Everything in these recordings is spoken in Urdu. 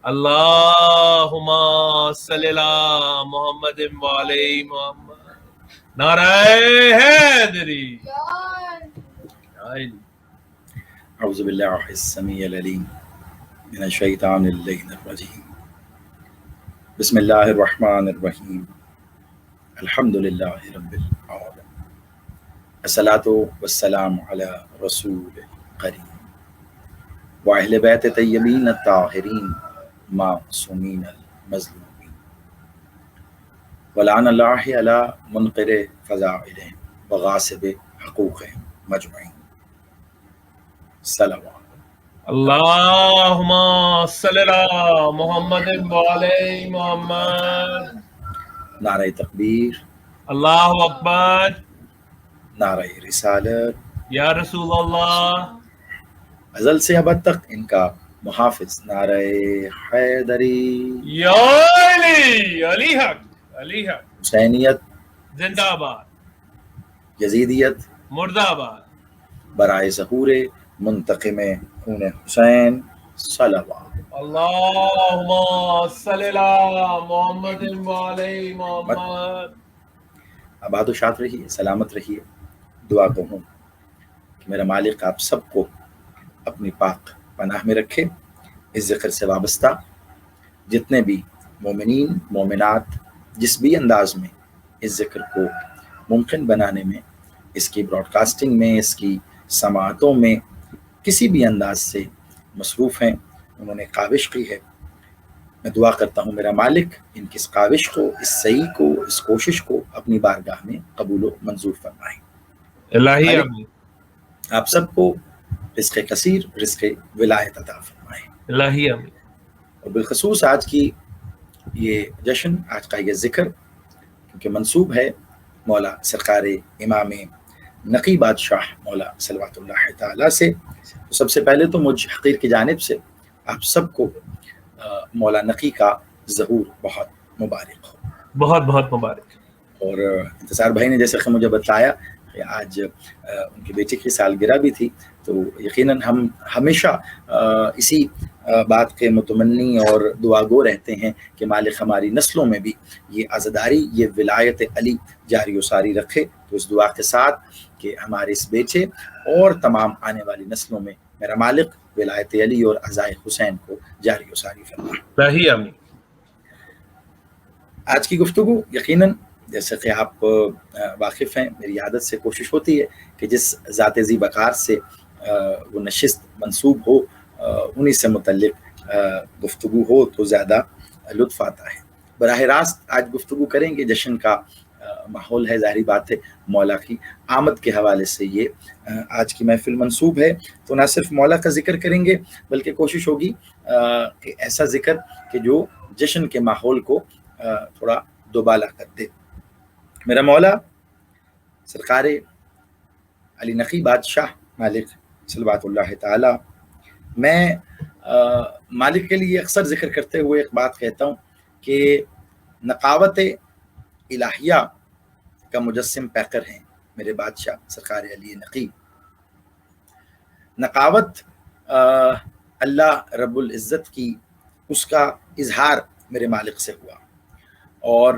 اللہم صلی علی محمد وعلی محمد۔ نعرہ حیدری۔ اعوذ باللہ السمیع العلیم من الشیطان اللعین الرجیم، بسم اللہ الرحمن الرحیم، الحمد للہ رب العالمین، الصلاۃ والسلام علی رسول کریم واہل بیت طیبین الطاہرین معصومین المظلومین، ولعن اللہ علی منکر فضائلہم وغاصب حقوقہم مجمعین۔ صلوات اللہم صلی علی محمد وعلی محمد۔ نعرہ تکبیر، اللہ اکبر، نعرہ رسالت، یا رسول اللہ۔ ازل سے ابد تک ان کا محافظ نعرہ حیدری، یا علی، علی حق، علی حق حسینیت زندہ آباد، یزیدیت مردہ آباد۔ برائے ظہور منتقم خون حسین، صلوات۔ اللہم صلی علی محمد وعلی محمد۔ آباد و شاد رہیے، سلامت رہیے۔ دعا کو ہوں کہ میرا مالک آپ سب کو اپنی پاک پناہ میں رکھے۔ اس ذکر سے وابستہ جتنے بھی مومنین مومنات جس بھی انداز میں اس ذکر کو ممکن بنانے میں، اس کی براڈ کاسٹنگ میں، اس کی سماعتوں میں کسی بھی انداز سے مصروف ہیں، انہوں نے کاوش کی ہے، میں دعا کرتا ہوں میرا مالک ان کی اس کاوش کو، اس سعی کو، اس کوشش کو اپنی بارگاہ میں قبول و منظور فرمائیں۔ الہی آمین۔ آپ سب کو رزق کثیر، رزق ولایت عطا فرمائیں۔ الہی آمین۔ اور بالخصوص آج کی یہ جشن، آج کا یہ ذکر کیونکہ منسوب ہے مولا سرکار امام نقی بادشاہ مولا صلوات اللہ تعالیٰ سے، تو سب سے پہلے تو مجھ حقیر کی جانب سے آپ سب کو مولا نقی کا ظہور بہت مبارک ہو۔ بہت بہت مبارک۔ اور انتصار بھائی نے جیسے کہ مجھے بتایا کہ آج ان کی بیٹی کی سالگرہ بھی تھی، تو یقیناً ہم ہمیشہ اسی بات کے متمنی اور دعا گو رہتے ہیں کہ مالک ہماری نسلوں میں بھی یہ عزاداری، یہ ولایت علی جاری و ساری رکھے۔ تو اس دعا کے ساتھ کہ ہمارے اس بیٹے اور تمام آنے والی نسلوں میں میرا مالک ولایت علی اور عزائے حسین کو جاری و ساری فرمائے۔ الہی آمین۔ آج کی گفتگو یقیناً جیسے کہ آپ واقف ہیں، میری عادت سے کوشش ہوتی ہے کہ جس ذات ذی وقار سے وہ نشست منسوب ہو، انہی سے متعلق گفتگو ہو تو زیادہ لطف آتا ہے۔ براہ راست آج گفتگو کریں گے، جشن کا ماحول ہے، ظاہری بات ہے مولا کی آمد کے حوالے سے یہ آج کی محفل منسوب ہے، تو نہ صرف مولا کا ذکر کریں گے بلکہ کوشش ہوگی کہ ایسا ذکر کہ جو جشن کے ماحول کو تھوڑا دوبالا کر دے۔ میرا مولا سرکار علی نقی بادشاہ مالک صلوات اللہ تعالی، میں مالک کے لیے اکثر ذکر کرتے ہوئے ایک بات کہتا ہوں کہ نقاوت الہیہ کا مجسم پیکر ہیں میرے بادشاہ سرکار علی نقی۔ نقاوت اللہ رب العزت کی، اس کا اظہار میرے مالک سے ہوا، اور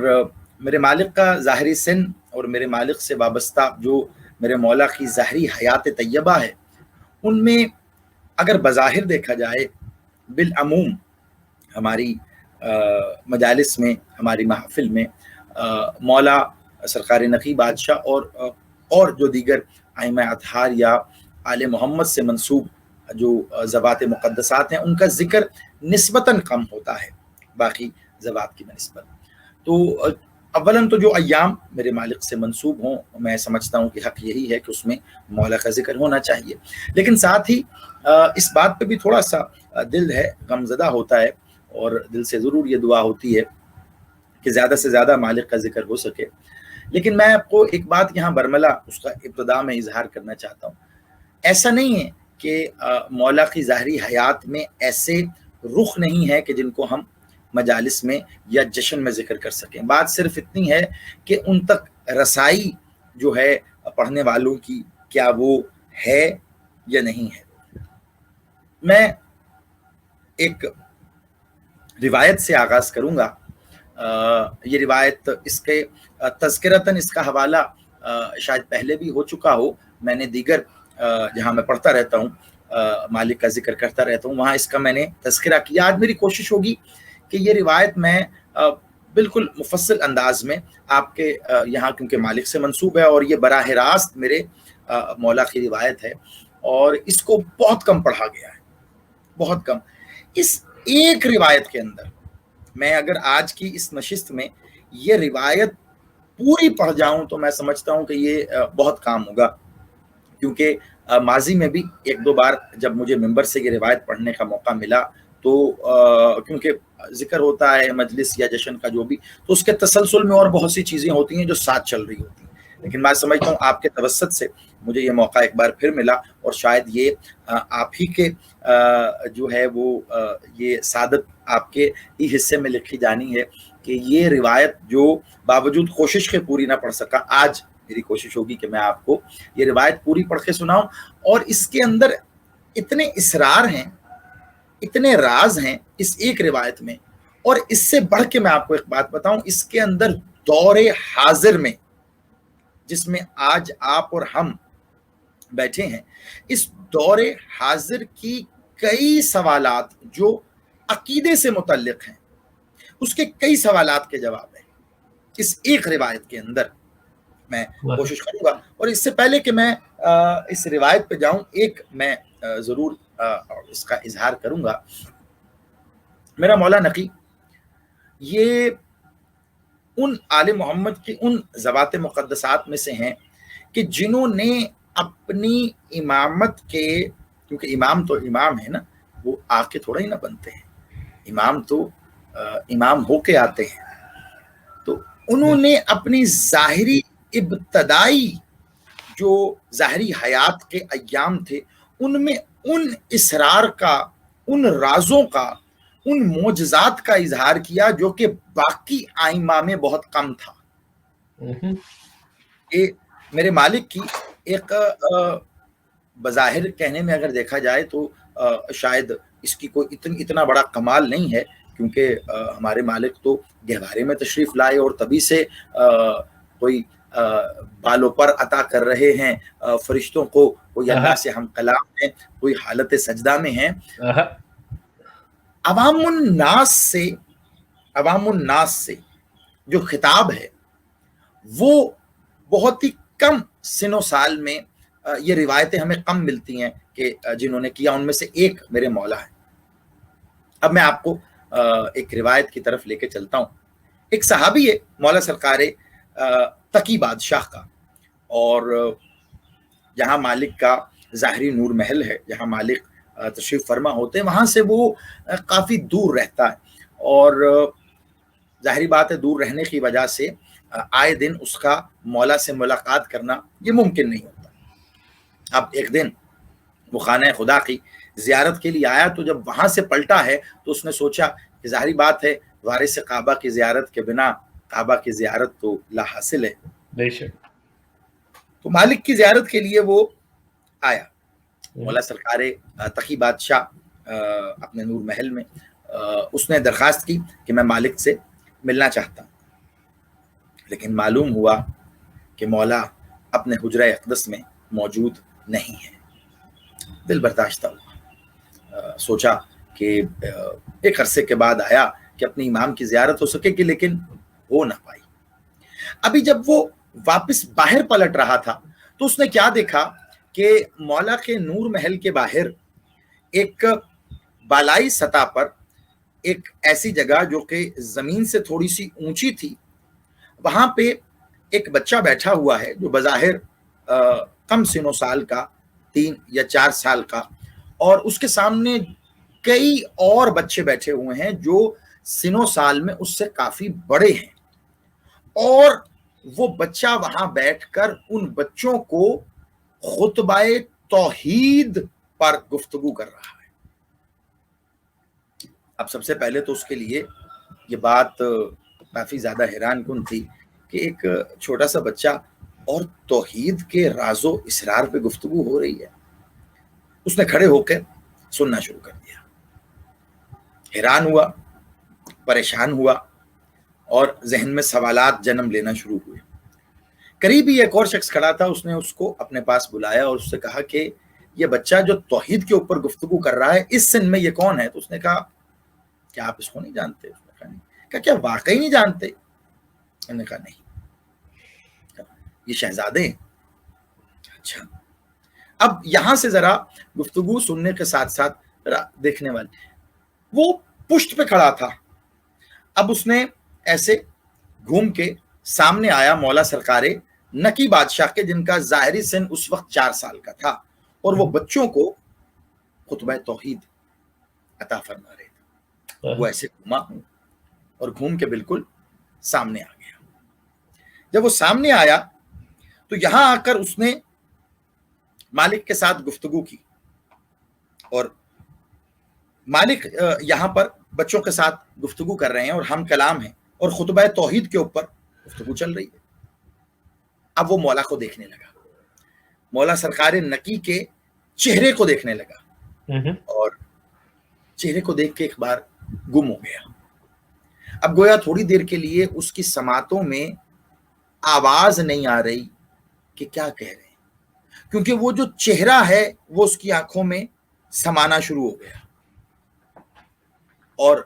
میرے مالک کا ظاہری سن اور میرے مالک سے وابستہ جو میرے مولا کی ظاہری حیات طیبہ ہے، ان میں اگر بظاہر دیکھا جائے بالعموم ہماری مجالس میں، ہماری محفل میں مولا سرکار نقی بادشاہ اور جو دیگر ائمہ اطہار یا آل محمد سے منسوب جو ذوات مقدسات ہیں، ان کا ذکر نسبتاً کم ہوتا ہے باقی ذوات کی نسبت۔ تو اولاً تو جو ایام میرے مالک سے منسوب ہوں، میں سمجھتا ہوں کہ حق یہی ہے کہ اس میں مولا کا ذکر ہونا چاہیے، لیکن ساتھ ہی اس بات پہ بھی تھوڑا سا دل ہے غمزدہ ہوتا ہے، اور دل سے ضرور یہ دعا ہوتی ہے کہ زیادہ سے زیادہ مالک کا ذکر ہو سکے۔ لیکن میں آپ کو ایک بات یہاں برملا اس کا ابتدا میں اظہار کرنا چاہتا ہوں، ایسا نہیں ہے کہ مولا کی ظاہری حیات میں ایسے رخ نہیں ہے کہ جن کو ہم مجالس میں یا جشن میں ذکر کر سکیں۔ بات صرف اتنی ہے کہ ان تک رسائی جو ہے پڑھنے والوں کی، کیا وہ ہے یا نہیں ہے۔ میں ایک روایت سے آغاز کروں گا. یہ روایت اس کے تذکرتاً اس کا حوالہ شاید پہلے بھی ہو چکا ہو. میں نے دیگر جہاں میں پڑھتا رہتا ہوں مالک کا ذکر کرتا رہتا ہوں وہاں اس کا میں نے تذکرہ کیا. آج میری کوشش ہوگی کہ یہ روایت میں بالکل مفصل انداز میں آپ کے یہاں کیونکہ مالک سے منسوب ہے اور یہ براہ راست میرے مولا کی روایت ہے اور اس کو بہت کم پڑھا گیا ہے, بہت کم. اس ایک روایت کے اندر میں اگر آج کی اس نشست میں یہ روایت پوری پڑھ جاؤں تو میں سمجھتا ہوں کہ یہ بہت کام ہوگا, کیونکہ ماضی میں بھی ایک دو بار جب مجھے ممبر سے یہ روایت پڑھنے کا موقع ملا تو کیونکہ ذکر ہوتا ہے مجلس یا جشن کا جو بھی, تو اس کے تسلسل میں اور بہت سی چیزیں ہوتی ہیں جو ساتھ چل رہی ہوتی ہیں. لیکن میں سمجھتا ہوں آپ کے توسط سے مجھے یہ موقع ایک بار پھر ملا اور شاید یہ آپ ہی کے جو ہے وہ یہ سعادت آپ کے ہی حصے میں لکھی جانی ہے کہ یہ روایت جو باوجود کوشش کے پوری نہ پڑھ سکا, آج میری کوشش ہوگی کہ میں آپ کو یہ روایت پوری پڑھ کے سناؤں. اور اس کے اندر اتنے اسرار ہیں, اتنے راز ہیں اس ایک روایت میں, اور اس سے بڑھ کے میں آپ کو ایک بات بتاؤں, اس کے اندر دور حاضر میں جس میں آج آپ اور ہم بیٹھے ہیں, اس دور حاضر کی کئی سوالات جو عقیدے سے متعلق ہیں اس کے کئی سوالات کے جواب ہیں اس ایک روایت کے اندر. میں کوشش کروں گا, اور اس سے پہلے کہ میں اس روایت پہ جاؤں ایک میں ضرور اس کا اظہار کروں گا. میرا مولا نقی یہ ان آل محمد کی ان ذوات مقدسات میں سے ہیں کہ جنہوں نے اپنی امامت کے, کیونکہ امام تو امام ہے نا, وہ آ کے تھوڑا ہی نہ بنتے ہیں, امام تو امام ہو کے آتے ہیں. تو انہوں نے اپنی ظاہری ابتدائی جو ظاہری حیات کے ایام تھے ان میں ان اسرار کا, ان رازوں کا, ان معجزات کا اظہار کیا جو کہ باقی ائمہ میں بہت کم تھا. یہ میرے مالک کی ایک بظاہر کہنے میں اگر دیکھا جائے تو شاید اس کی کوئی اتنا بڑا کمال نہیں ہے, کیونکہ ہمارے مالک تو گہوارے میں تشریف لائے اور تبھی سے کوئی بالوں پر عطا کر رہے ہیں فرشتوں کو, کوئی اللہ سے ہم کلام ہیں, کوئی حالت سجدہ میں ہیں. عوام الناس سے جو خطاب ہے وہ بہت ہی کم سن و سال میں یہ روایتیں ہمیں کم ملتی ہیں کہ جنہوں نے کیا, ان میں سے ایک میرے مولا ہے. اب میں آپ کو ایک روایت کی طرف لے کے چلتا ہوں. ایک صحابی ہے مولا سرکار تقی بادشاہ کا, اور جہاں مالک کا ظاہری نور محل ہے, جہاں مالک تشریف فرما ہوتے ہیں, وہاں سے وہ کافی دور رہتا ہے, اور ظاہری بات ہے دور رہنے کی وجہ سے آئے دن اس کا مولا سے ملاقات کرنا یہ ممکن نہیں ہوتا. اب ایک دن وہ خانہ خدا کی زیارت کے لیے آیا, تو جب وہاں سے پلٹا ہے تو اس نے سوچا کہ ظاہری بات ہے وارث کعبہ کی زیارت کے بنا کعبہ کی زیارت تو لا حاصل ہے. بے شک. تو مالک کی زیارت کے لیے وہ آیا. مولا سرکار تقی بادشاہ اپنے نور محل میں اس نے درخواست کی کہ میں مالک سے ملنا چاہتا ہوں, لیکن معلوم ہوا کہ مولا اپنے حجرہ اقدس میں موجود نہیں ہے. دل برداشتہ ہوا, سوچا کہ ایک عرصے کے بعد آیا کہ اپنی امام کی زیارت ہو سکے گی, لیکن ہو نہ پائی. ابھی جب وہ واپس باہر پلٹ رہا تھا تو اس نے کیا دیکھا کہ مولا کے نور محل کے باہر ایک بالائی سطح پر ایک ایسی جگہ جو کہ زمین سے تھوڑی سی اونچی تھی, وہاں پہ ایک بچہ بیٹھا ہوا ہے جو بظاہر کم سن و سال کا, 3 یا 4 سال کا, اور اس کے سامنے کئی اور بچے بیٹھے ہوئے ہیں جو سن و سال میں اس سے کافی بڑے ہیں, اور وہ بچہ وہاں بیٹھ کر ان بچوں کو خطبہ توحید پر گفتگو کر رہا ہے. اب سب سے پہلے تو اس کے لیے یہ بات کافی زیادہ حیران کن تھی کہ ایک چھوٹا سا بچہ اور توحید کے راز و اسرار پہ گفتگو ہو رہی ہے. اس نے کھڑے ہو کے سننا شروع کر دیا. حیران ہوا, پریشان ہوا اور ذہن میں سوالات جنم لینا شروع ہوئے. قریب ہی ایک اور شخص کھڑا تھا, اس نے اس کو اپنے پاس بلایا اور اس سے کہا کہ یہ بچہ جو توحید کے اوپر گفتگو کر رہا ہے اس سن میں یہ کون ہے؟ تو اس نے کہا کیا آپ اس کو نہیں جانتے؟ اس نے کہا نہیں. کہا کیا واقعی نہیں جانتے؟ انہوں نے کہا نہیں. یہ شہزادے ہیں. اچھا, اب یہاں سے ذرا گفتگو سننے کے ساتھ ساتھ دیکھنے والے, وہ پشت پہ کھڑا تھا. اب اس نے ایسے گھوم کے سامنے آیا مولا سرکار نکی بادشاہ کے, جن کا ظاہری سن اس وقت 4 سال کا تھا, اور وہ بچوں کو خطبہ توحید عطا فرما رہے تھے. وہ ایسے گھوما اور گھوم کے بالکل سامنے آ گیا. جب وہ سامنے آیا تو یہاں آ کر اس نے مالک کے ساتھ گفتگو کی, اور مالک یہاں پر بچوں کے ساتھ گفتگو کر رہے ہیں اور ہم کلام ہیں, اور خطبہ توحید کے اوپر گفتگو چل رہی ہے. اب وہ مولا کو دیکھنے لگا, مولا سرکار نکی کے چہرے کو دیکھنے لگا, اور چہرے کو دیکھ کے ایک بار گم ہو گیا. اب گویا تھوڑی دیر کے لیے اس کی سماعتوں میں آواز نہیں آ رہی کہ کیا کہہ رہے ہیں, کیونکہ وہ جو چہرہ ہے وہ اس کی آنکھوں میں سمانا شروع ہو گیا, اور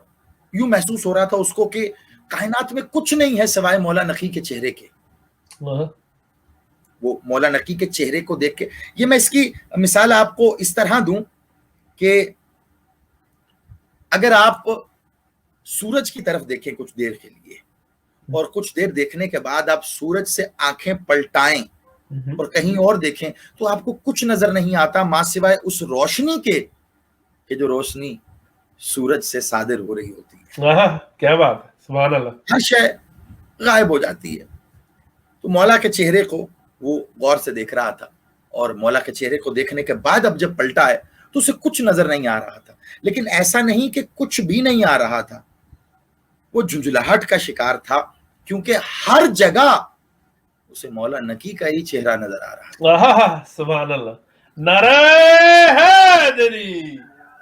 یوں محسوس ہو رہا تھا اس کو کہ کائنات میں کچھ نہیں ہے سوائے مولا نقی کے چہرے کے. وہ مولا نقی کے چہرے کو دیکھ کے, یہ میں اس کی مثال آپ کو اس طرح دوں کہ اگر آپ سورج کی طرف دیکھیں کچھ دیر کے لیے, اور کچھ دیر دیکھنے کے بعد آپ سورج سے آنکھیں پلٹائیں اور کہیں اور دیکھیں, تو آپ کو کچھ نظر نہیں آتا ماں سوائے اس روشنی کے کہ جو روشنی سورج سے صادر ہو رہی ہوتی ہے. کیا بات ہے, سبحان اللہ. ہر شے غائب ہو جاتی ہے. تو مولا کے چہرے کو وہ غور سے دیکھ رہا تھا, اور مولا کے چہرے کو دیکھنے کے بعد اب جب پلٹا ہے تو اسے کچھ نظر نہیں آ رہا تھا. لیکن ایسا نہیں کہ کچھ بھی نہیں آ رہا تھا, وہ جھنجھلاہٹ کا شکار تھا, کیونکہ ہر جگہ اسے مولا نکی کا ہی چہرہ نظر آ رہا تھا. سبحان اللہ. نعرہ حیدری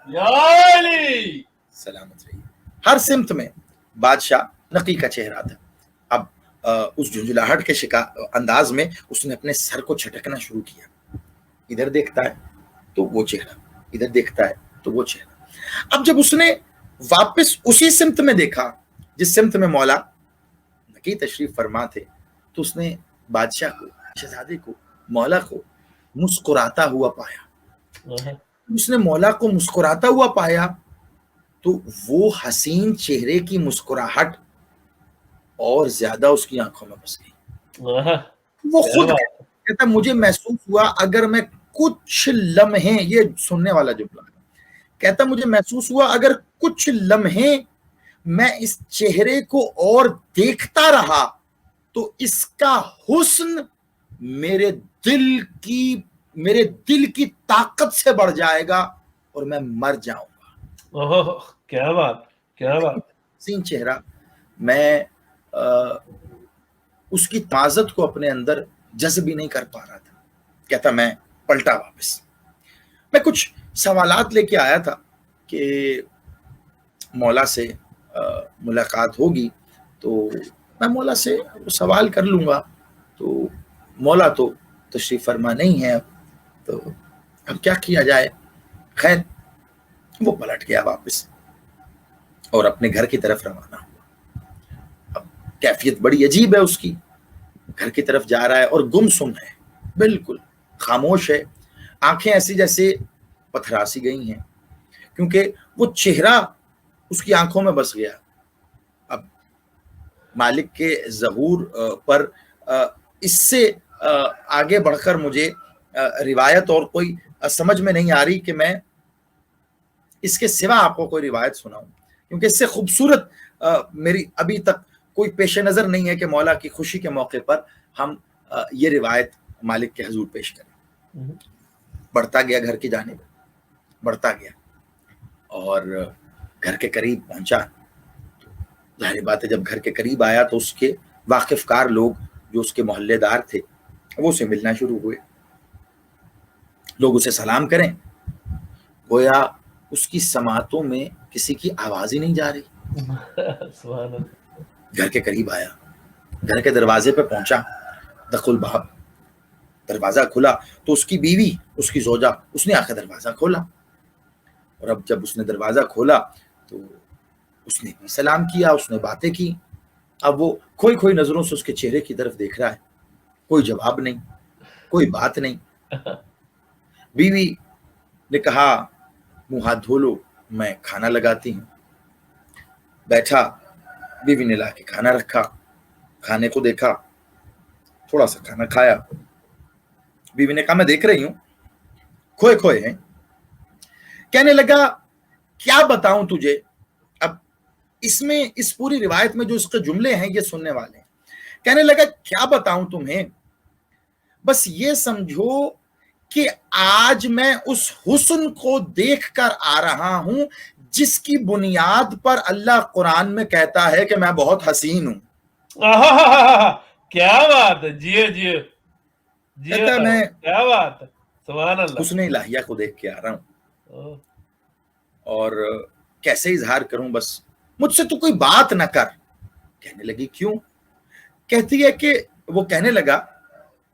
یا علی سلامت رہی. ہر سمت میں بادشاہ نقی کا چہرہ تھا. اب اس جھنجھلاہٹ کے انداز میں اس نے اپنے سر کو چھٹکنا شروع کیا. ادھر دیکھتا ہے تو وہ چہرہ, ادھر دیکھتا ہے تو وہ چہرہ. اب جب اس نے واپس اسی سمت میں دیکھا جس سمت میں مولا نقی تشریف فرما تھے, تو اس نے بادشاہ کو, شہزادے کو, مولا کو مسکراتا ہوا پایا. اس نے مولا کو مسکراتا ہوا پایا تو وہ حسین چہرے کی مسکراہٹ اور زیادہ اس کی آنکھوں میں بس گئی. وہ خود کہتا مجھے محسوس ہوا اگر میں کچھ لمحے, یہ سننے والا جملہ کہتا مجھے محسوس ہوا اگر کچھ لمحے میں اس چہرے کو اور دیکھتا رہا تو اس کا حسن میرے دل کی طاقت سے بڑھ جائے گا اور میں مر جاؤں گا. کیا بات, کیا بات. حسین چہرہ, میں اس کی تعزت کو اپنے اندر جذب ہی نہیں کر پا رہا تھا. کہتا میں پلٹا واپس. میں کچھ سوالات لے کے آیا تھا کہ مولا سے ملاقات ہوگی تو میں مولا سے سوال کر لوں گا. تو مولا تو تشریف فرما نہیں ہے, تو اب کیا کیا جائے. خیر وہ پلٹ گیا واپس اور اپنے گھر کی طرف روانہ ہوا. اب کیفیت بڑی عجیب ہے اس کی, گھر کی طرف جا رہا ہے اور گمسم ہے, بالکل خاموش ہے. آنکھیں ایسی جیسے پتھراسی گئی ہیں, کیونکہ وہ چہرہ اس کی آنکھوں میں بس گیا. اب مالک کے ظہور پر اس سے آگے بڑھ کر مجھے روایت اور کوئی سمجھ میں نہیں آ رہی کہ میں اس کے سوا آپ کو کوئی روایت سناؤں, کیونکہ اس سے خوبصورت میری ابھی تک کوئی پیش نظر نہیں ہے کہ مولا کی خوشی کے موقع پر ہم یہ روایت مالک کے حضور پیش کریں. بڑھتا گیا گھر کی جانب, بڑھتا گیا اور گھر کے قریب پہنچا. ظاہر بات ہے جب گھر کے قریب آیا تو اس کے واقف کار لوگ جو اس کے محلے دار تھے وہ اسے ملنا شروع ہوئے. لوگ اسے سلام کریں, گویا اس کی سماعتوں میں کسی کی آواز ہی نہیں جا رہی. سبحان اللہ. گھر کے قریب آیا, گھر کے دروازے پہ پہنچا, دخل الباب, دروازہ کھلا تو اس کی بیوی, اس کی زوجہ, اس نے آ کے دروازہ کھولا. اور اب جب اس نے دروازہ کھولا تو اس نے بھی سلام کیا, اس نے باتیں کی. اب وہ کھوئی نظروں سے اس کے چہرے کی طرف دیکھ رہا ہے, کوئی جواب نہیں, کوئی بات نہیں. بیوی نے کہا منہ ہاتھ دھو لو, میں کھانا لگاتی ہوں. بیٹھا, بیوی نے لا کے کھانا رکھا, کھانے کو دیکھا, تھوڑا سا کھانا کھایا. بیوی نے کہا میں دیکھ رہی ہوں کھوئے ہیں. کہنے لگا کیا بتاؤں تجھے. اب اس میں اس پوری روایت میں جو اس کے جملے ہیں یہ سننے والے ہیں. کہنے لگا کیا بتاؤں تمہیں, بس یہ سمجھو کہ آج میں اس حسن کو دیکھ کر آ رہا ہوں جس کی بنیاد پر اللہ قرآن میں کہتا ہے کہ میں بہت حسین ہوں. کیا بات ہے, جیو جیو جیو, کہتا ہے میں کیا بات ہے, سبحان اللہ. حسن الہیہ کو دیکھ کے آ رہا ہوں اوہ. اور کیسے اظہار کروں, بس مجھ سے تو کوئی بات نہ کر. کہنے لگی کیوں. کہتی ہے کہ وہ کہنے لگا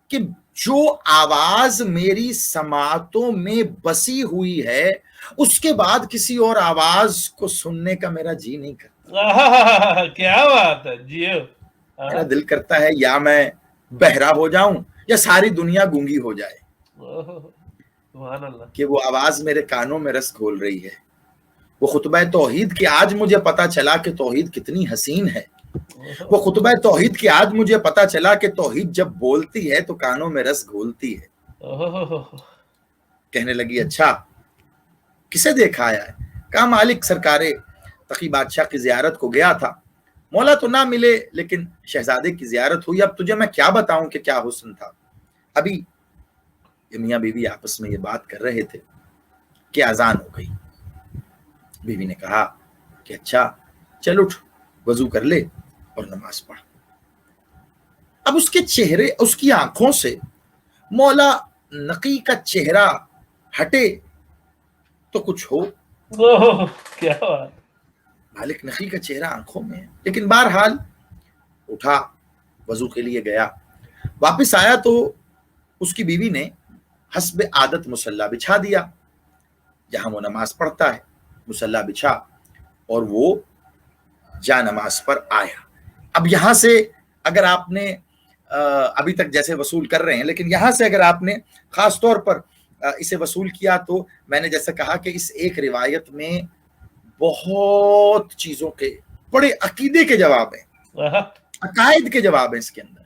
کہ جو آواز میری سماعتوں میں بسی ہوئی ہے اس کے بعد کسی اور آواز کو سننے کا میرا جی نہیں کرتا. کیا بات ہے, جیو. میرا دل کرتا ہے یا میں بہرا ہو جاؤں یا ساری دنیا گونگی ہو جائے سبحان اللہ. کہ وہ آواز میرے کانوں میں رس گھول رہی ہے. وہ خطبہ توحید کہ آج مجھے پتا چلا کہ توحید کتنی حسین ہے. وہ خطبہ توحید کہ آج مجھے پتا چلا کہ توحید جب بولتی ہے تو کانوں میں رس گھولتی ہے. کہنے لگی اچھا کسے دیکھا آیا ہے. کہا مالک سرکار تقی بادشاہ کی زیارت کو گیا تھا, مولا تو نہ ملے لیکن شہزادے کی زیارت ہوئی. اب تجھے میں کیا بتاؤں کہ کیا حسن تھا. ابھی میاں بیوی آپس میں یہ بات کر رہے تھے کہ اذان ہو گئی. بیوی نے کہا کہ اچھا چل اٹھ, وضو کر لے اور نماز پڑھ. اب اس کے چہرے, اس کی آنکھوں سے مولا نقی کا چہرہ ہٹے تو کچھ ہو. کیا بات. مالک نقی کا چہرہ آنکھوں میں ہے, لیکن بہرحال اٹھا, وضو کے لیے گیا. واپس آیا تو اس کی بیوی نے حسب عادت مصلی بچھا دیا جہاں وہ نماز پڑھتا ہے. مصلی بچھا اور وہ جا نماز پر آیا. اب یہاں سے اگر آپ نے ابھی تک جیسے وصول کر رہے ہیں, لیکن یہاں سے اگر آپ نے خاص طور پر اسے وصول کیا تو میں نے جیسے کہا کہ اس ایک روایت میں بہت چیزوں کے بڑے عقیدے کے جواب ہیں, عقائد کے جواب ہیں اس کے اندر.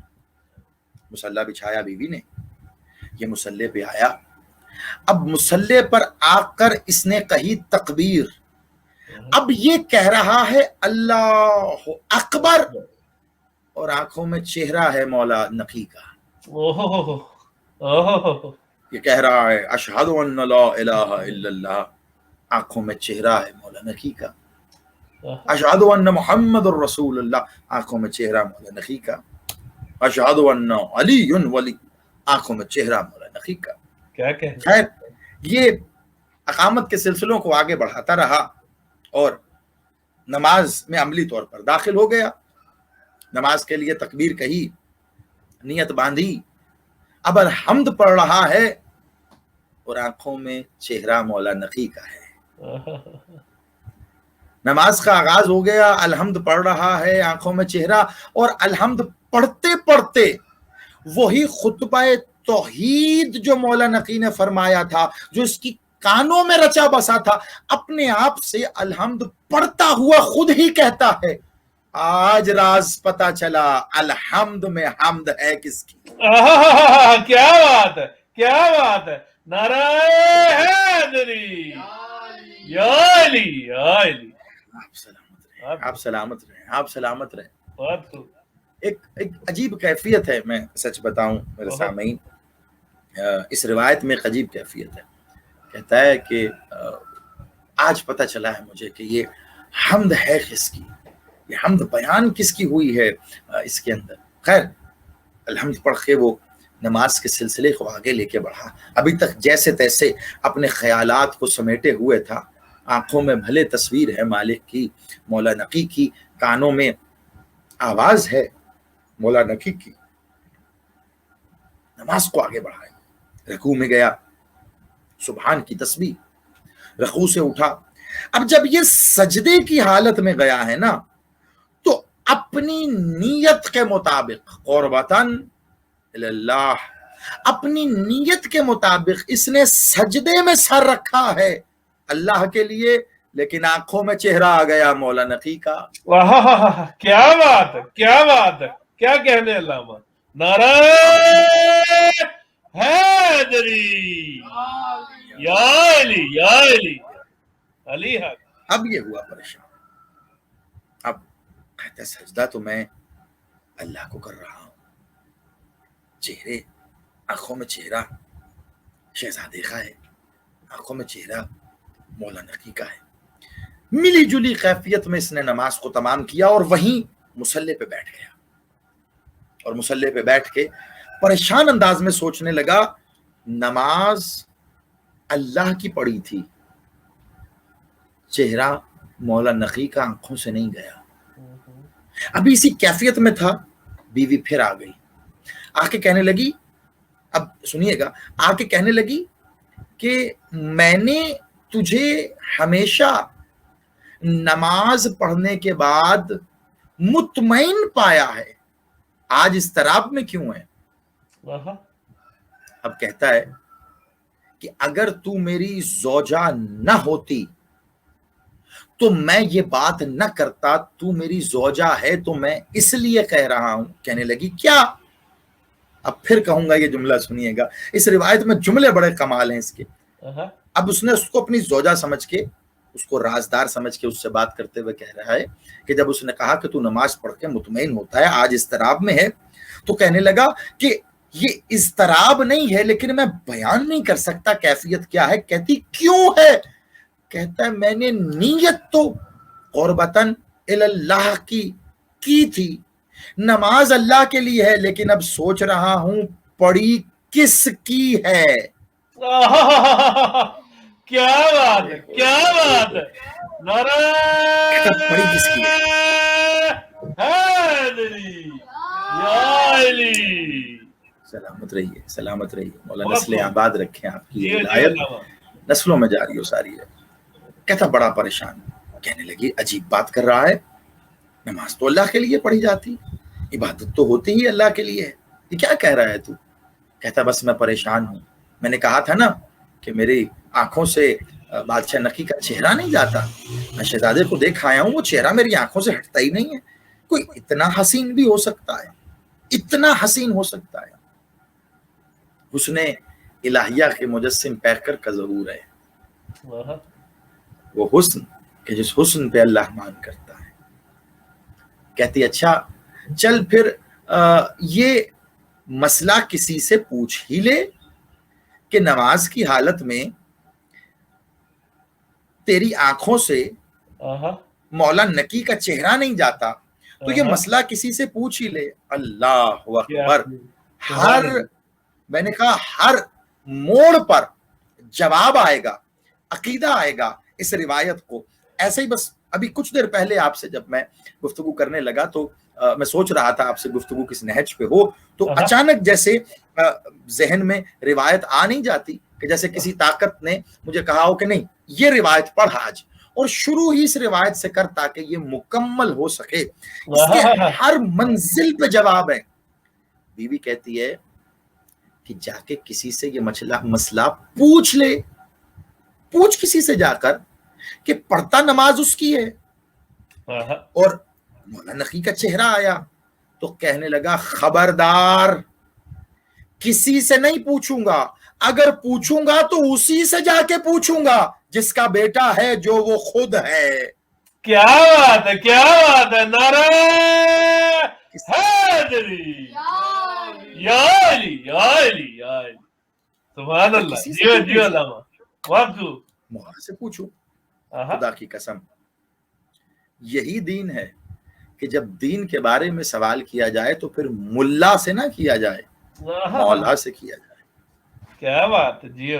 مصلی بچھایا بیوی نے, یہ مصلی پہ آیا. اب مصلی پر آ کر اس نے کہی تکبیر. اب یہ کہہ رہا ہے اللہ اکبر اور آنکھوں میں چہرہ ہے مولا نقی کا. یہ کہہ رہا ہے اشہد ان لا الہ الا اللہ, آنکھوں میں چہرہ ہے مولا نقی کا. اشہد ان محمد الرسول اللہ, آنکھوں میں چہرہ مولا نقی کا. اشہد ان علی ولی, آنکھوں میں چہرہ مولا نقی کا. خیر یہ اقامت کے سلسلوں کو آگے بڑھاتا رہا اور نماز میں عملی طور پر داخل ہو گیا. نماز کے لیے تکبیر کہی, نیت باندھی, اب الحمد پڑھ رہا ہے اور آنکھوں میں چہرہ مولا نقی کا ہے. نماز کا آغاز ہو گیا, الحمد پڑھ رہا ہے, آنکھوں میں چہرہ, اور الحمد پڑھتے پڑھتے وہی خطبہ توحید جو مولا نقی نے فرمایا تھا, جو اس کی کانوں میں رچا بسا تھا, اپنے آپ سے الحمد پڑھتا ہوا خود ہی کہتا ہے آج راز پتا چلا الحمد میں حمد ہے کس کی. کیا بات ہے, کیا بات ہے. نعرہ حیدری, یا علی, یا علی. آپ سلامت رہیں, آپ سلامت رہیں. بہت خوب. ایک عجیب کیفیت ہے, میں سچ بتاؤں میرے سامعین, اس روایت میں ایک عجیب کیفیت ہے. کہتا ہے کہ آج پتہ چلا ہے مجھے کہ یہ حمد ہے کس کی, یہ حمد بیان کس کی ہوئی ہے اس کے اندر. خیر الحمد پڑھ کے وہ نماز کے سلسلے کو آگے لے کے بڑھا. ابھی تک جیسے تیسے اپنے خیالات کو سمیٹے ہوئے تھا, آنکھوں میں بھلے تصویر ہے مالک کی مولا نقی کی, کانوں میں آواز ہے مولا نقی کی. نماز کو آگے بڑھائے, رکوع میں گیا, سبحان کی تسبیح, رکوع سے اٹھا. اب جب یہ سجدے کی حالت میں گیا ہے نا, تو اپنی نیت کے مطابق قربتاً اللہ, اپنی نیت کے مطابق اس نے سجدے میں سر رکھا ہے اللہ کے لیے, لیکن آنکھوں میں چہرہ آ گیا مولا نقی کا. کیا بات ہے, کیا بات ہے, کیا کہنے علامہ. نعرہ حیدری, یا علی, یا علی, علی حق. اب یہ ہوا پریشان. اب کہتا سجدہ تو میں اللہ کو کر رہا ہوں, چہرے آنکھوں میں چہرہ شہزادے کا ہے, آنکھوں میں چہرہ مولا نقی کا ہے. ملی جلی کیفیت میں اس نے نماز کو تمام کیا اور وہیں مصلی پہ بیٹھ گیا, اور مصلی پہ بیٹھ کے پریشان انداز میں سوچنے لگا, نماز اللہ کی پڑی تھی, چہرہ مولا نقی کا آنکھوں سے نہیں گیا. ابھی اسی کیفیت میں تھا, بیوی پھر آ گئی, آ کے کہنے لگی, اب سنیے گا, آ کے کہنے لگی کہ میں نے تجھے ہمیشہ نماز پڑھنے کے بعد مطمئن پایا ہے, آج اضطراب میں کیوں ہے؟ اب کہتا ہے کہ اگر تو میری زوجہ نہ ہوتی تو میں یہ بات نہ کرتا, تو میری زوجہ ہے تو میں اس لیے کہہ رہا ہوں. کہنے لگی کیا؟ اب پھر کہوں گا یہ جملہ, سنیے گا, اس روایت میں جملے بڑے کمال ہیں اس کے. اب اس نے اس کو اپنی زوجہ سمجھ کے, اس کو رازدار سمجھ کے اس سے بات کرتے ہوئے کہہ رہا ہے کہ جب اس نے کہا کہ تو نماز پڑھ کے مطمئن ہوتا ہے, آج اضطراب میں ہے, تو کہنے لگا کہ یہ اضطراب نہیں ہے, لیکن میں بیان نہیں کر سکتا کیفیت کیا ہے. کہتی کیوں ہے؟ کہتا ہے میں نے نیت تو قربتاً اللہ کی تھی, نماز اللہ کے لیے ہے, لیکن اب سوچ رہا ہوں پڑی کس کی ہے. کیا بات ہے, کیا بات ہے. پڑی کس کی ہے؟ سلامت رہیے, سلامت رہیے, مولا نسلیں آباد رکھیں آپ کی ولایت نسلوں میں جاری ہو ساری ہے. کہتا بڑا پریشان, کہنے لگی عجیب بات کر رہا ہے, نماز تو اللہ کے لیے پڑھی جاتی, عبادت تو ہوتی ہی اللہ کے لیے ہے, یہ کیا کہہ رہا ہے تو؟ کہتا بس میں پریشان ہوں, میں نے کہا تھا نا کہ میری آنکھوں سے بادشاہ نقی کا چہرہ نہیں جاتا, میں شہزادے کو دیکھ آیا ہوں, وہ چہرہ میری آنکھوں سے ہٹتا ہی نہیں ہے. کوئی اتنا حسین بھی ہو سکتا ہے, اتنا حسین ہو سکتا ہے. حسن الہیہ کے مجسم پیکر کا ضرور ہے وہ حسن کہ جس حسن پہ اللہ مان کرتا ہے. کہتی اچھا چل پھر یہ مسئلہ کسی سے پوچھ ہی لے کہ نماز کی حالت میں تیری آنکھوں سے مولا نقی کا چہرہ نہیں جاتا, تو یہ مسئلہ کسی سے پوچھ ہی لے. اللہ اکبر. ہر میں نے کہا ہر موڑ پر جواب آئے گا, عقیدہ آئے گا اس روایت کو. ایسے ہی بس ابھی کچھ دیر پہلے آپ سے جب میں گفتگو کرنے لگا تو میں سوچ رہا تھا آپ سے گفتگو کس نہج پہ ہو, تو اچانک جیسے ذہن میں روایت آ نہیں جاتی کہ جیسے کسی طاقت نے مجھے کہا ہو کہ نہیں یہ روایت پڑھ آج, اور شروع ہی اس روایت سے کر تاکہ یہ مکمل ہو سکے. اس کے ہر منزل پہ جواب ہے. بیوی کہتی ہے کہ جا کے کسی سے یہ مسئلہ پوچھ لے, پوچھ کسی سے جا کر کہ پڑھتا نماز اس کی ہے. اور مولا نقی کا چہرہ آیا تو کہنے لگا خبردار, کسی سے نہیں پوچھوں گا, اگر پوچھوں گا تو اسی سے جا کے پوچھوں گا جس کا بیٹا ہے جو وہ خود ہے. کیا بات ہے, کیا بات ہے. نعرہ حیدری, یا علی, یا علی, یا علی. سبحان اللہ. جیو جیو علامہ, وقت مولا سے پوچھو. خدا کی قسم یہی دین ہے کہ جب دین کے بارے میں سوال کیا جائے تو پھر ملا سے نہ کیا جائے, مولا سے کیا جائے. کیا بات ہے. جیو.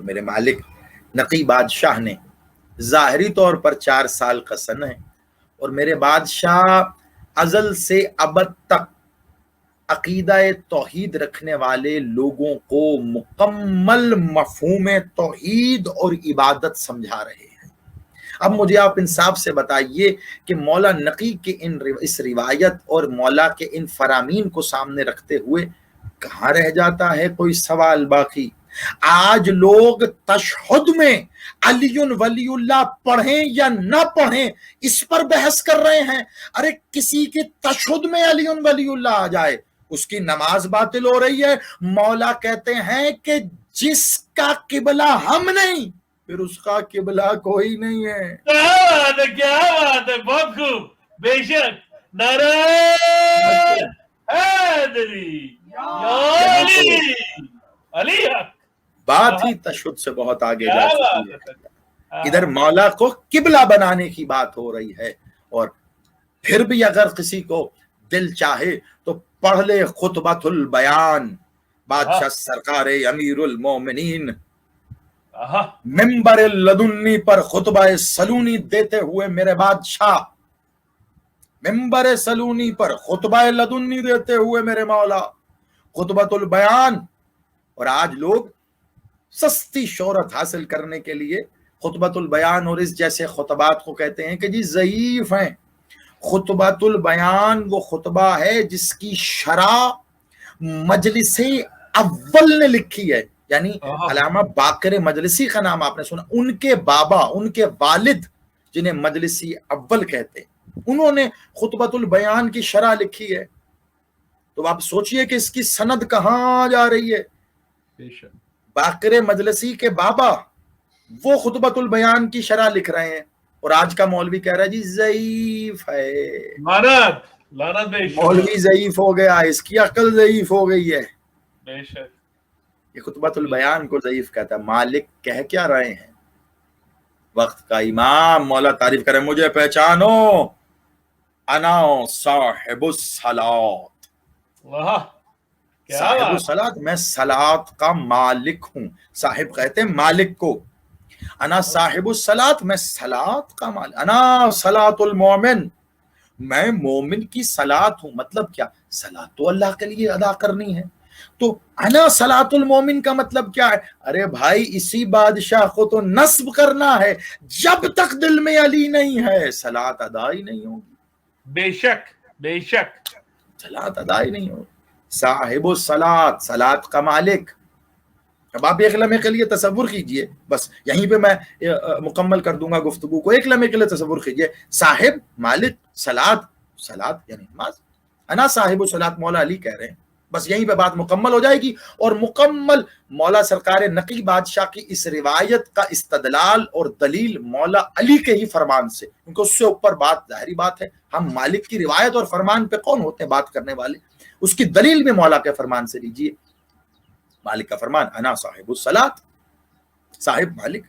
اور میرے مالک نقی بادشاہ نے ظاہری طور پر 4 سال کا سن ہے، اور میرے بادشاہ ازل سے ابد تک عقیدہ توحید رکھنے والے لوگوں کو مکمل مفہوم توحید اور عبادت سمجھا رہے ہیں۔ اب مجھے آپ انصاف سے بتائیے کہ مولا نقی کے اس روایت اور مولا کے ان فرامین کو سامنے رکھتے ہوئے کہاں رہ جاتا ہے کوئی سوال باقی؟ آج لوگ تشہد میں علی ولی اللہ پڑھیں یا نہ پڑھیں اس پر بحث کر رہے ہیں۔ ارے کسی کے تشہد میں علی ولی اللہ آ جائے اس کی نماز باطل ہو رہی ہے۔ مولا کہتے ہیں کہ جس کا قبلہ ہم نہیں پھر اس کا قبلہ کوئی نہیں ہے۔ کیا بات ہے، کیا بات ہے، بہت خوب، بے شک، نعرہ حیدری یا علی، علی حق۔ بات ہی تشہد سے بہت آگے جا چکی ہے۔ ہے۔ ادھر مولا کو قبلہ بنانے کی بات ہو رہی ہے، اور پھر بھی اگر کسی کو دل چاہے تو پڑھ لے خطبۃ البیان، بادشاہ سرکار امیر المومنین ممبر لدنی پر خطبہ سلونی دیتے ہوئے میرے بادشاہ ممبر سلونی پر خطبہ لدنی دیتے ہوئے میرے مولا خطبۃ البیان، اور آج لوگ سستی شہرت حاصل کرنے کے لیے خطبۃ البیان اور اس جیسے خطبات کو کہتے ہیں کہ جی ضعیف ہیں۔ خطبۃ البیان وہ خطبہ ہے جس کی شرح مجلس اول نے لکھی ہے، یعنی علامہ باقر مجلسی کا نام آپ نے سنا، ان کے بابا، ان کے والد جنہیں مجلسی اول کہتے ہیں، انہوں نے خطبۃ البیان کی شرح لکھی ہے۔ تو آپ سوچئے کہ اس کی سند کہاں جا رہی ہے۔ باقر مجلسی کے بابا وہ خطبۃ البیان کی شرح لکھ رہے ہیں، اور آج کا مولوی کہہ رہا ہے جی ضعیف ہے۔ مولوی ضعیف ہو گیا، اس کی عقل ضعیف ہو گئی ہے۔ بے شک یہ خطبۃ البیان کو ضعیف کہتا ہے۔ مالک کہہ کیا رہے ہیں؟ وقت کا امام مولا تعریف کرے، مجھے پہچانو، انا صاحب الصلاۃ، صاحب الصلاۃ، میں صلاۃ کا مالک ہوں۔ صاحب کہتے ہیں مالک کو، انا صاحب الصلاۃ، میں صلاۃ کا مالک، انا صلاۃ المومن، میں مومن کی صلاۃ ہوں۔ مطلب کیا؟ صلاۃ تو اللہ کے لیے ادا کرنی ہے، تو انا صلاۃ المومن کا مطلب کیا ہے؟ ارے بھائی اسی بادشاہ کو تو نصب کرنا ہے، جب تک دل میں علی نہیں ہے صلاۃ ادا ہی نہیں ہوگی۔ بے شک، بے شک، صلاۃ ادا ہی نہیں ہوگی۔ صاحب الصلاۃ، صلاۃ کا مالک۔ اب آپ ایک لمحے کے لیے تصور کیجئے، بس یہیں پہ میں مکمل کر دوں گا گفتگو کو، ایک لمحے کے لیے تصور کیجئے، صاحب، مالک، صلاۃ، صلاۃ یعنی نماز، انا صاحب الصلاۃ مولا علی کہہ رہے ہیں، بس یہیں پہ بات مکمل ہو جائے گی، اور مکمل مولا سرکار نقی بادشاہ کی اس روایت کا استدلال اور دلیل مولا علی کے ہی فرمان سے، کیونکہ اس سے اوپر بات ظاہری بات ہے، ہم مالک کی روایت اور فرمان پہ کون ہوتے ہیں بات کرنے والے، اس کی دلیل بھی مولا کے فرمان سے لیجئے۔ مالک کا فرمان انا صاحب الصلاۃ، صاحب مالک۔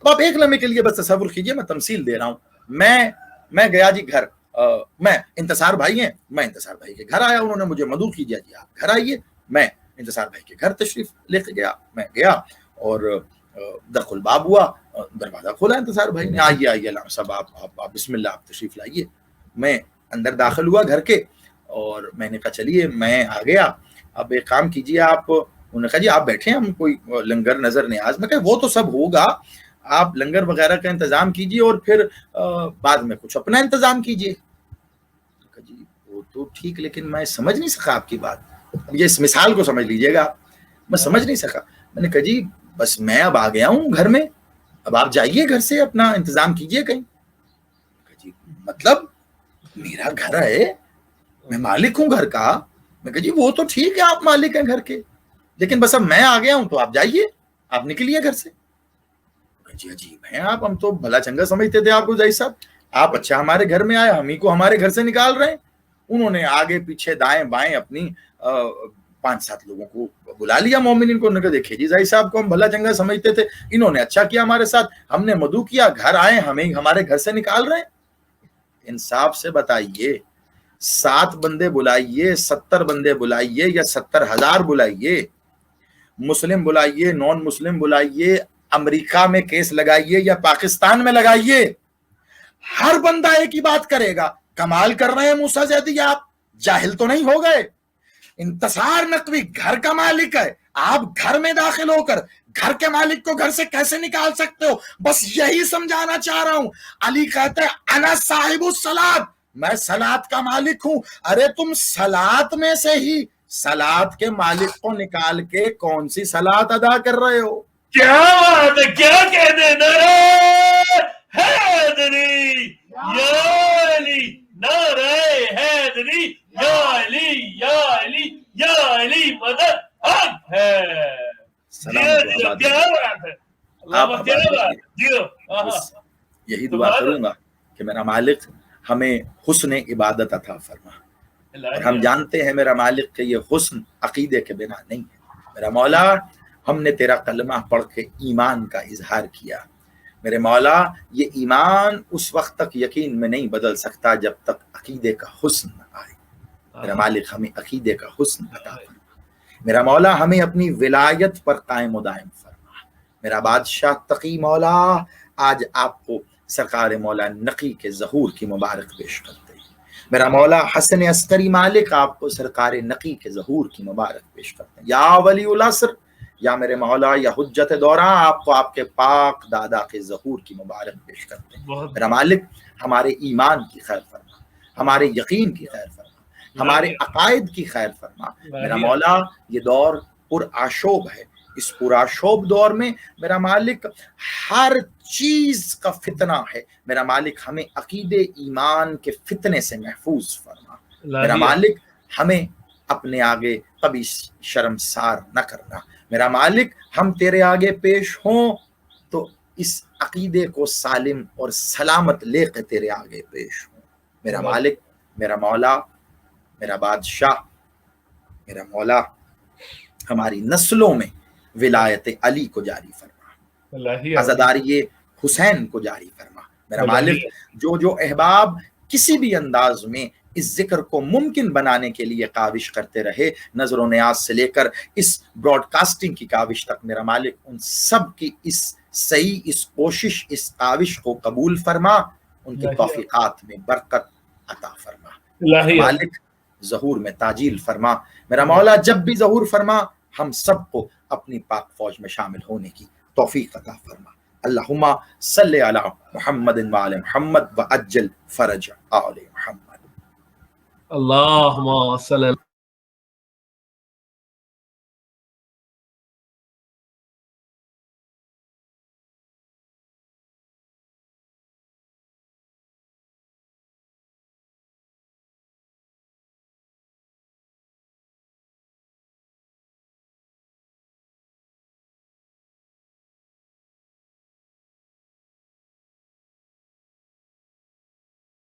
اب آپ ایک لمحے کے لیے بس تصور کیجئے، میں تمثیل دے رہا ہوں، میں گیا جی گھر، میں انتصار بھائی ہیں، میں انتصار بھائی کے گھر آیا، انہوں نے مجھے مدعو کیا جی آپ گھر آئیے، میں انتصار بھائی کے گھر تشریف لے کے گیا، میں گیا اور دخل باب ہوا، دروازہ کھولا انتصار بھائی نے، آئیے آئیے علامہ صاحب آپ بسم اللہ آپ تشریف لائیے۔ میں اندر داخل ہوا گھر کے، اور میں نے کہا چلیے میں آ گیا، اب ایک کام کیجیے آپ، انہوں نے کہا جی آپ بیٹھے، ہم کوئی لنگر نظر نیاز، میں کہا وہ تو سب ہوگا، آپ لنگر وغیرہ کا انتظام کیجیے اور پھر بعد میں کچھ اپنا انتظام کیجیے۔ جی وہ تو ٹھیک، لیکن میں سمجھ نہیں سکا آپ کی بات، یہ اس مثال کو سمجھ لیجئے گا، میں سمجھ نہیں سکا۔ میں نے کہا جی بس میں اب آ گیا ہوں گھر میں، اب آپ جائیے گھر سے اپنا انتظام کیجیے کہیں۔ جی مطلب میرا گھر ہے، میں مالک ہوں گھر کا۔ میں کہا جی وہ تو ٹھیک ہے آپ مالک ہیں گھر کے، لیکن بس اب میں آ گیا ہوں تو آپ جائیے، آپ نکلیے گھر سے۔ جی عجیب ہیں آپ، ہم تو بھلا چنگا سمجھتے تھے آپ کو ظاہر صاحب، آپ اچھا ہمارے گھر میں آئے، ہم ہی کو ہمارے گھر سے نکال رہے ہیں۔ انہوں نے آگے پیچھے دائیں بائیں اپنی 5-7 لوگوں کو بلا لیا مومنین کو، انہوں نے کہا دیکھیے جی ظاہر صاحب کو ہم بھلا چنگا سمجھتے تھے، انہوں نے اچھا کیا ہمارے ساتھ، ہم نے مدعو کیا، گھر آئے، ہمیں ہمارے گھر سے نکال رہے ہیں۔ انصاف سے بتائیے، 7 بندے بلائیے، 70 بندے بلائیے، یا 70,000 بلائیے، مسلم بلائیے، نان مسلم بلائیے، امریکہ میں کیس لگائیے یا پاکستان میں لگائیے، ہر بندہ ایک ہی بات کرے گا، کمال کر رہے ہیں موسیٰ زیدی، آپ جاہل تو نہیں ہو گئے؟ انتصار نقوی گھر کا مالک ہے، آپ گھر میں داخل ہو کر گھر کے مالک کو گھر سے کیسے نکال سکتے ہو؟ بس یہی سمجھانا چاہ رہا ہوں۔ علی کہتے ہیں انا صاحب الصلاۃ، میں صلاۃ کا مالک ہوں۔ ارے تم صلاۃ میں سے ہی صلاۃ کے مالک کو نکال کے کون سی صلاۃ ادا کر رہے ہو؟ کیا بات ہے، کیا کہتے ہیں، نعرہ حیدری یا علی، نعرہ حیدری یا علی یا علی یا علی مدد حق ہے۔ کیا بات ہے، اللہ کیا بات ہے۔ یہی دعا کروں گا کہ میرا مالک ہمیں حسن عبادت عطا فرما، اور ہم جانتے ہیں میرا مالک کہ یہ حسن عقیدے کے بنا نہیں ہے۔ میرا مولا، ہم نے تیرا کلمہ پڑھ کے ایمان کا اظہار کیا، میرے مولا یہ ایمان اس وقت تک یقین میں نہیں بدل سکتا جب تک عقیدے کا حسن نہ آئے۔ میرا مالک ہمیں عقیدے کا حسن عطا فرما، میرا مولا ہمیں اپنی ولایت پر قائم و دائم فرما۔ میرا بادشاہ تقی مولا، آج آپ کو سرکار مولا نقی کے ظہور کی مبارک پیش کرتے ہیں۔ میرا مولا حسن عسکری مالک، آپ کو سرکار نقی کے ظہور کی مبارک پیش کرتے ہیں۔ یا ولی العصر، یا میرے مولا یا حجت دوراں، آپ کو آپ کے پاک دادا کے ظہور کی مبارک پیش کرتے ہیں۔ میرا مالک ہمارے ایمان کی خیر فرما، ہمارے یقین کی خیر فرما، ہمارے عقائد کی خیر فرما۔ میرا مولا یہ دور پر آشوب ہے، اس پرآشوب دور میں میرا مالک ہر چیز کا فتنہ ہے، میرا مالک ہمیں عقیدے ایمان کے فتنے سے محفوظ فرما۔ میرا مالک ہمیں اپنے آگے کبھی شرمسار نہ کرنا۔ میرا مالک ہم تیرے آگے پیش ہوں تو اس عقیدے کو سالم اور سلامت لے کے تیرے آگے پیش ہوں۔ میرا مالک، میرا مولا، میرا بادشاہ، میرا مولا ہماری نسلوں میں ولایت علی کو جاری فرما، عزاداری حسین کو جاری فرما۔ میرا مالک جو احباب کسی بھی انداز میں اس ذکر کو ممکن بنانے کے لیے کاوش کرتے رہے، نظر و نیاز سے لے کر اس براڈ کاسٹنگ کی کاوش تک، میرا مالک ان سب کی اس صحیح اس کوشش اس کاوش کو قبول فرما، ان کی توفیقات میں برکت عطا فرما۔ مالک ظہور میں تاجیل فرما، میرا مولا جب بھی ظہور فرما ہم سب کو اپنی پاک فوج میں شامل ہونے کی توفیق عطا فرما۔ اللہم صلی علی محمد وعلی محمد وعجل فرج آل محمد۔ اللہم صلی